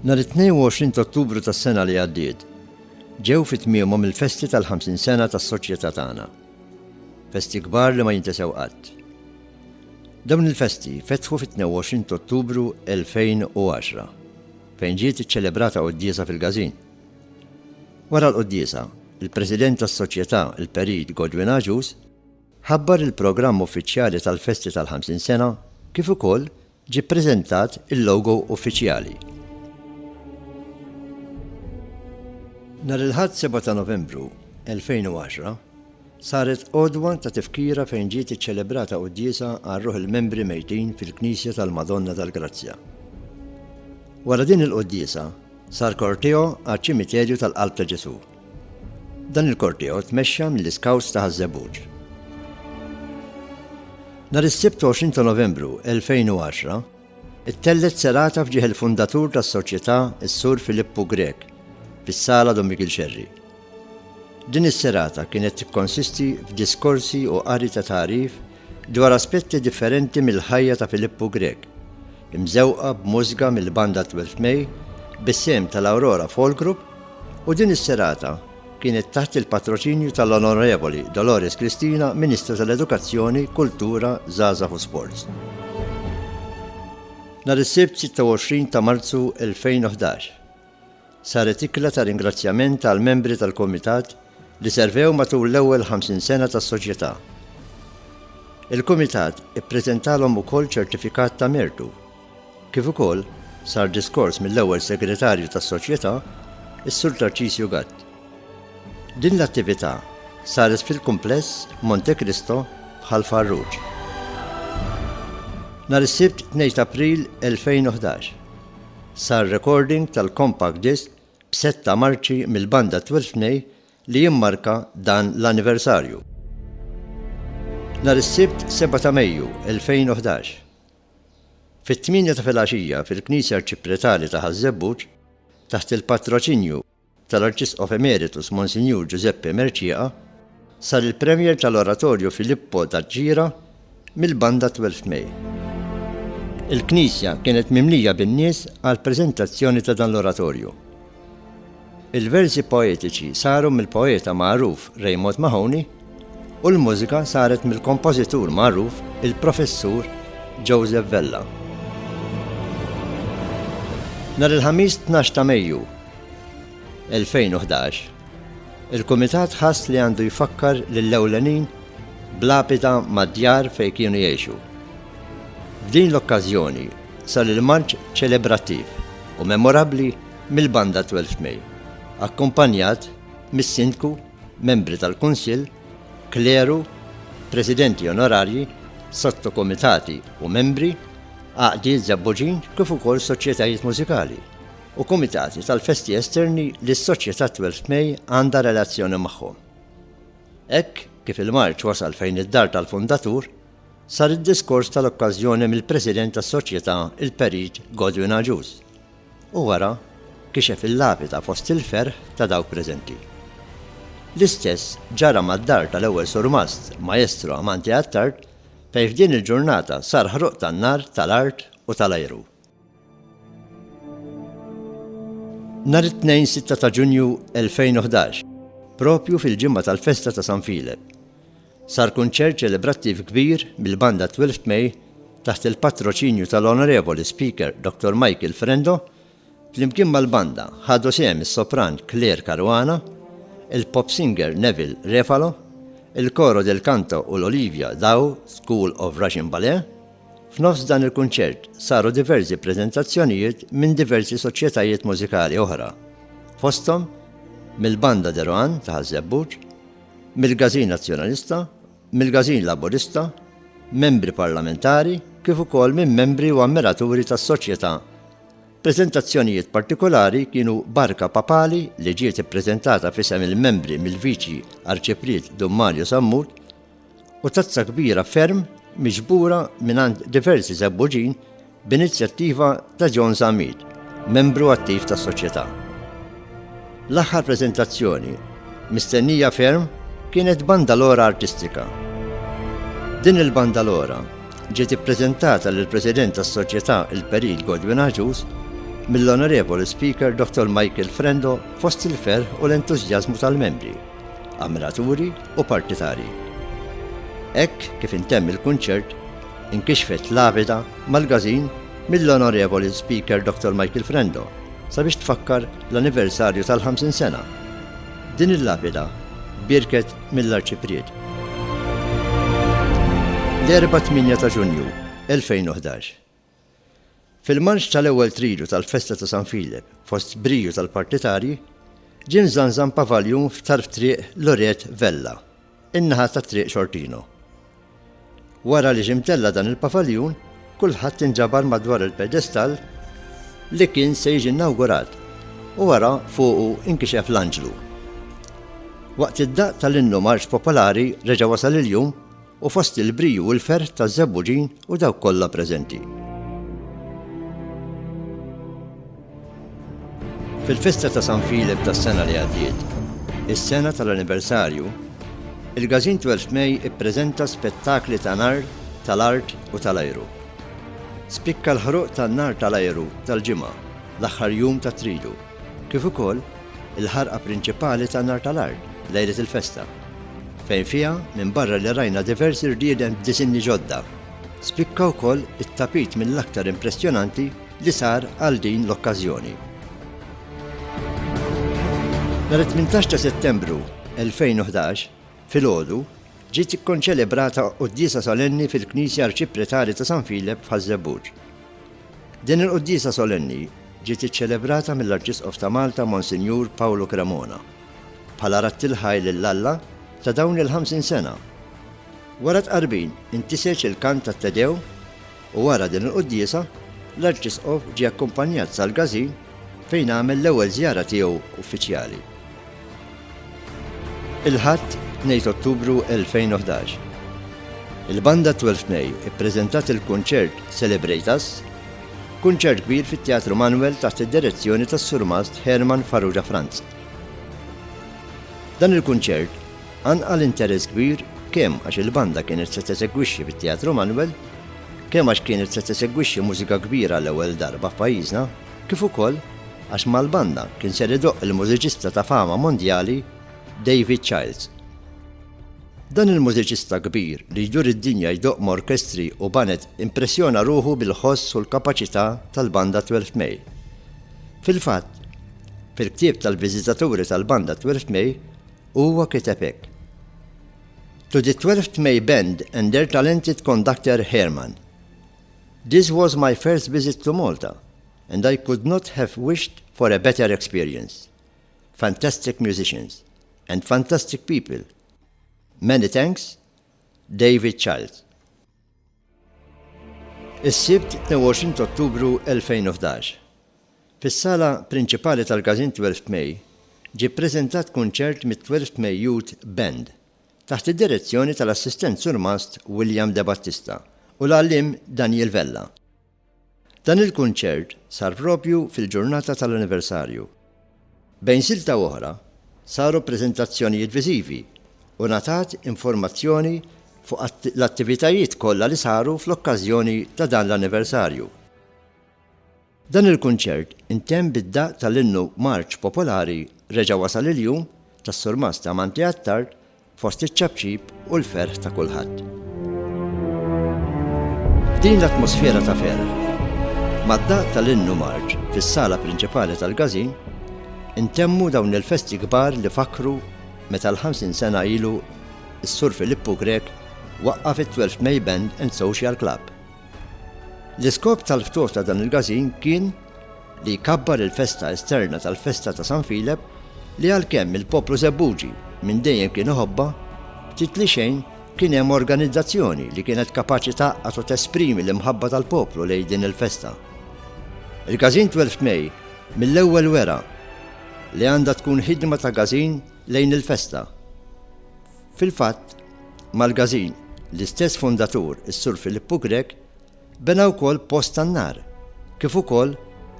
Nhar 22 Ottubru tas-sena li għaddiet, ġew fit-tmiemhom il-festi tal-50 sena tas-soċjetà tagħna. Festi kbar li ma jintesew qatt. Dawn il-festi fetħu fit-22 Ottubru 2010, fejn ġiet iċċelebrata quddiesa fil-Gazin. Wara l-quddiesa, il-President tas-Soċjetà il-Perit Godwin Aġus ħabbar il-programm uffiċjali tal-festi tal-50 sena kif ukoll ġie ppreżentat il-logo uffiċjali. Nhar il-ħadd 7 ta' Novembru 2010 saret għodwa ta' tifkira fejn ġiet iċċelebrata quddiesa għal ruħ il-membri mejtin fil-Knisja tal-Madonna tal-Grazzja. Wara din il-quddiesa sar korteo għaċ-ċimiterju tal-Qalb ta' Ġesu. Dan il-korteo tmexxa mill-Iskawts ta' Ħażebbuġ. Nhar is-27 ta' Novembru 2010 ittellet serata fġieħ il-fundatur tas-soċjetà is-Sur Filippo Grek fis-Sala Don Miguel Xerri. Din is-serata kienet tikkonsisti f'diskorsi u qari ta' tarif dwar aspetti differenti mill-ħajja ta' Filippo Grek, imżewqa b'mużika mill-banda 12 May bis-sem tal-Aurora Folk Group, u din is-serata kienet taħt il-patroċinju tal-Onorevoli Dolores Cristina, Ministru tal-Edukazzjoni, Kultura, Żgħażagħ u Sports. Nhar is-Sibt 26 ta' Marzu 2011 saret ikla ta' ringrazzjament għal membri tal-Kumitat li servew matul l-ewwel 50 sena tas-soċjetà. Il-Kumitat ippreżentalhom ukoll ċertifikat ta' mertu, kif ukoll sar diskors mill-ewwel segretarju tas-soċjetà, is-Sur Tarċisju Gatt. Din l-attività saret fil-kumpless Monte Cristo bħal Farruġ. Nhar is-Sibt 2 April 2011 sar recording tal-compact disc b'7 marċi mill-banda 12 May li jimmarka dan l-anniversarju. Nhar is-Sibt 7 ta' Mejju 2011 fit-8 ta' filgħaxija fil-Knisja Arċipretali ta' Ħażebbuġ taħt il-patroċinju tal-Arċisqof Emeritus Monsinjur Giuseppe Merċieqa sar il-Premier tal-Oratorju Filippo Taġġira mill-banda 12 May. Il-Knisja kienet mimlija bin-nies għal preżentazzjoni ta' dan l-oratorju. Il-versi poetiċi saru mill-poeta magħruf Raymond Mahoney u l-mużika saret mill-kompożitur magħruf il-Professur Joseph Vella. Nhar il-ħamis 12 ta' Mejju 2011 il-Kumitat ħass li għandu jfakkar lill-ewlenin bl-lapida mad-djar fejn kienu jgħixu. F'din l-okkażjoni sar il-marċ ċelebrattiv u memorabbli mill-banda 12 May, akkumpanjat mis-sindku, membri tal-Kunsill, kleru, presidenti onorarji, sottokomitati u membri, għaqdiet żabbuġin kif ukoll soċjetajiet mużikali u kumitati tal-festi esterni li s-soċjetà 12 May għandha relazzjoni magħhom. Hekk kif il-marċ wasal fejn id-dar tal-fundatur, sar id-diskors tal-okkażjoni mill-President tas-Soċjetà il-Perit Godwin Aġus u wara kixef il-lapida fost il-ferħ ta' dawk preżenti. L-istess ġara mad-dar tal-ewwel surmast Maestro Amanti Attard fejn f'din il-ġurnata sar ħruq tan-nar tal-art u tal-ajru. Nhar it-tnejn 6 ta' Ġunju 2011, propju fil-ġimgħa tal-festa ta' San Filip, sar kunċert ċelebrattiv kbir bil-banda 12 May taħt il-patroċinju tal-Onorevoli Speaker Dr. Michael Frendo, flimkien mal-banda ħadu sehem is-sopran Claire Caruana, il-pop singer Neville Refalo, il-koro del Canto u l-Olivia Daw School of Russian Ballet. F'nofs dan il-kunċert saru diversi preżentazzjonijiet minn diversi soċjetajiet mużikali oħra, fosthom mill-banda de Rohan ta' Ħażebbuġ, mill-Gazin Nazzjonalista, mill-Gazin Laburista, membri parlamentari, kif ukoll minn membri u ammiraturi tas-soċjetà. Preżentazzjonijiet partikolari kienu barka papali li ġiet ippreżentata f'isem il-membri mill-Viċi Arċipret Don Mario Sammut u tazza kbira ferm miġbura mingħand diversi żebbuġin b'inizjattiva ta' John Samid, membru attiv tas-soċjetà. L-aħħar preżentazzjoni mistennija ferm kienet bandalora artistika. Din il-bandalora ġiet ippreżentata lill-President tas-Soċjetà il-Perit Godwin Aġus mill-Onorevoli Speaker Dr. Michael Frendo fost il-ferħ u l-entużjażmu tal-membri, ammiraturi u partitari. Hekk kif intemm il-kunċert inkixfet labida mal-gazin mill-Onorevoli Speaker Dr. Michael Frendo sabiex tfakkar l-anniversarju tal-50 sena. Din il-labida birket mill-Arċipried. L-4-8 ta' Ġunju 2011. Fil-marċ tal-ewwel tridu tal-Festa ta' San Filip fost briju tal-partitari ġie mżanżan pavaljun f'tarf triq Loret Vella, in-naħa ta' triq Xortino. Wara li ġimtella dan il-pavaljun, kulħadd inġabar madwar il-pedestal li kien se jiġi inawgurat u wara fuqu inkixef l-anġlu. Waqt id-daq tal-innu marċ popolari reġa' wasal il-jum u fost il-briju u l-ferħ taż-żebbuġin u dawk kollha preżenti. Fil-Festa ta' San Filip tas-sena li għaddiet, is-sena tal-anniversarju, il-Gazin 12 Mej ippreżenta spettakli ta' nar, tal-art u tal-ajru. Spikka l-ħruq tan-nar tal-ajru tal-ġimgħa, l-aħħar jum ta' tridu, kif ukoll il-ħarqa prinċipali tan-nar tal-art lejlet il-festa, fejn fiha minn barra li rajna diversi rdieden b'disinni ġodda. Spikka wkoll it-tapit mill-aktar impressjonanti li sar għal din l-okkażjoni. Nhar 18 ta' Settembru 2011, filgħodu, ġiet ikkonċelebrata quddiesa solenni fil-Knisja Arċipretari ta' San Filip f'Ħażebbuġ. Din il-quddiesa solenni ġiet iċċelebrata mill-Arċisqof ta' Malta Monsinjur Paolo Cremona bħala rattilħaj lill-Alla ta' dawn il-50 sena. Wara tqarbin intiseċ il-kant tat-Tedew u wara din il-quddiesa l-Arċisqof ġie akkumpanjat sal-Gazin fejn għamel l-ewwel żjara tiegħu uffiċjali. Il-Ħadd 2 Ottubru 2011. Il-Banda 12 Mej ippreżentat il-kunċert Celebrate Us, kunċert kbir fit-Teatru Manuel taħt id-direzzjoni tas-Surmast Herman Farrugia Franz. Dan il-kunċert għanqal interess kbir kemm għax il-banda kienet se tesegwixxi fit-Teatru Manuel, kemm għax kienet se tesegwixxi mużika kbira l-ewwel darba f'pajjiżna, kif ukoll għax mal-banda kien se idoqq il-mużiċista ta' fama mondjali David Childs. Dan il-mużiċista kbir li jdur id-dinja jdoqq orkestri u banet impressjona ruħu bil-ħoss u l-kapaċità tal-Banda 12 Mej. Fil-fatt, fil-ktieb tal-viżitaturi tal-Banda 12 Mej huwa kiteb hekk: To the 12th May Band and their talented conductor Herman. This was my first visit to Malta, and I could not have wished for a better experience. Fantastic musicians and fantastic people. Many thanks, David Childs. Is-Sibt 22 Ottubru 2011. Fis-sala prinċipali tal-Gazin 12 Mej ġie ppreżentat kunċert mit-12 May Youth Band taħt id-direzzjoni tal-assistent surmast William De Battista u l-għallim Daniel Vella. Dan il-kunċert sar propju fil-ġurnata tal-anniversarju. Bejn silta oħra saru preżentazzjonijiet viżivi u ngħatat informazzjoni fuq l-attivitajiet kollha li saru fl-okkażjoni ta' dan l-anniversarju. Dan il-kunċert intemm bid-daq tal-innu Marċ Popolari reġa' wasal il-jum tas-Surmast ta' Manti Attard fost iċ-ċabċib u l-ferħ ta' kulħadd. F'din l-atmosfera ta' ferħ, mad-daq tal-innu Marċ fis-sala prinċipali tal-Gazin, intemmu dawn il-festi kbar li fakru meta l-50 sena ilu is-Sur Filippo Grek waqqaf it-12 May Band and Social Club. L-iskop tal-ftuħ ta' dan il-Gazin kien li jkabbar il-festa esterna tal-Festa ta' San Filip li għalkemm il-poplu Żebbuġi minn dejjem kien iħobba, ftit li xejn kien hemm organizzazzjoni li kienet kapaċi taqqat u tesprimi l-imħabba tal-poplu lejn din il-festa. Il-Gazin 12 Mej mill-ewwel wera li għandha tkun ħidma ta' Gazin lejn il-festa. Fil-fatt, mal-Gazin l-istess fundatur is-Sur Filippo Grek bena wkoll post tan-nar, kif ukoll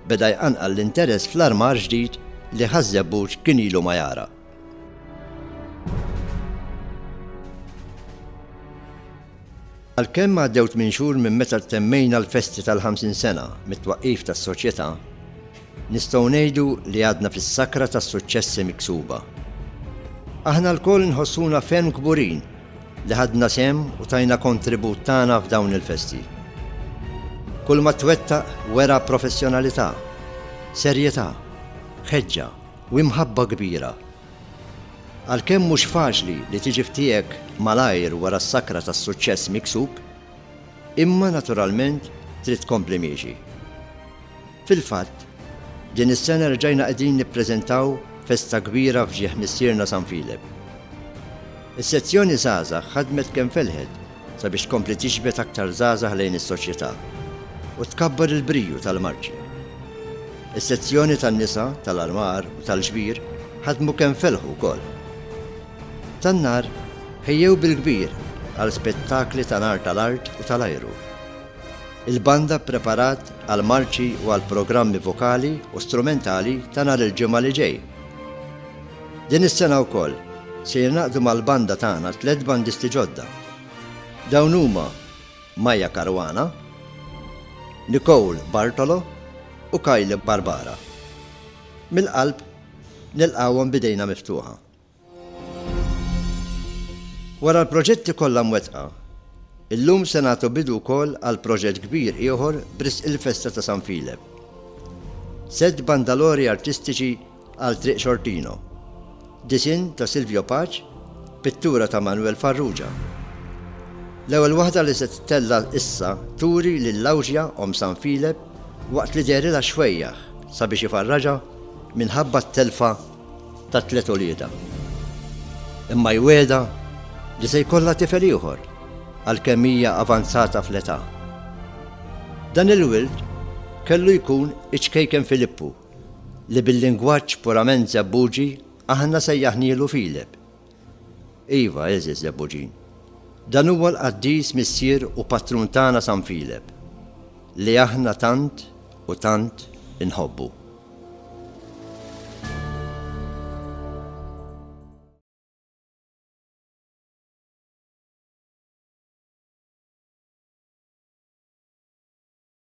beda jqanqal l-interess fl-armar ġdid li Ħażebbuġ kien ilu ma jara. Għalkemm għaddew 8 xhur minn meta temmejna l-festi tal-50 sena mit-twaqqif tas-soċjetà, nistgħu ngħidu li għadna fis-sakra tas-suċċessi miksuba. Aħna lkoll nħossuna ferm kburin li ħadna sehem u tajna kontribut tagħna f'dawn il-festi. Kull ma twettaq wera professjonalità, serjetà, ħeġġa u imħabba kbira. Għalkemm mhux faċli li tiġi ftijek malajr wara s-sakra tas-suċċess miksub, imma naturalment trid tkompli miexi. Fil-fatt, din is-sena rġajna qegħdin nippreżentaw festa kbira f'ġieħ missierna San Filip. Is-sezzjoni żgħażagħ ħadmet kemm felħed sabiex tkompli tixbet aktar żgħażagħ lejn is-soċjetà u tkabbar il-briju tal-marċi. Is-sezzjoni tan-nisa, tal-armar u tal-ġbir ħadmu kemm felħu wkoll. Tan-nar ħejjew bil-kbir għal spettakli ta' nar tal-art u tal-ajru. Il-banda preparat għal marċi u għal programmi vokali u strumentali ta' nar il-ġimgħa li ġej. Din is-sena wkoll se jinaqdu mal-banda tagħna 3 bandisti ġodda. Dawn huma Maja Karwana, Nicole Bartolo u Kyle Barbara. Mill-qalb nilqawhom bidejna miftuħa. Wara l-proġetti kollha mwettqa, illum se nagħtu bidu wkoll għal proġett kbir ieħor b'risq il-Festa ta' San Filip. Sed bandalori artistiċi għal Triq Xortino, disin ta' Silvio Paċ, pittura ta' Manuel Farrugia. L-ewwel waħda li se tella issa turi lil-Lawġja San Filip waqt li derilha xwejjaħ sabiex ifarraġa minħabba t-telfa ta' 3 ulieda. Imma jweda li se jkollha tifel ieħor għalkemm hija avanzata fl-età. Dan il-wild kellu jkun iċkejken Filippu li bil-lingwaġġ purament Żebbuġi aħna sejjaħnielu Filip. Iva, eżiż Żebbuġin. Dan huwa l-qaddis missier u patrun tagħna San Filip li aħna tant u tant inħobbu.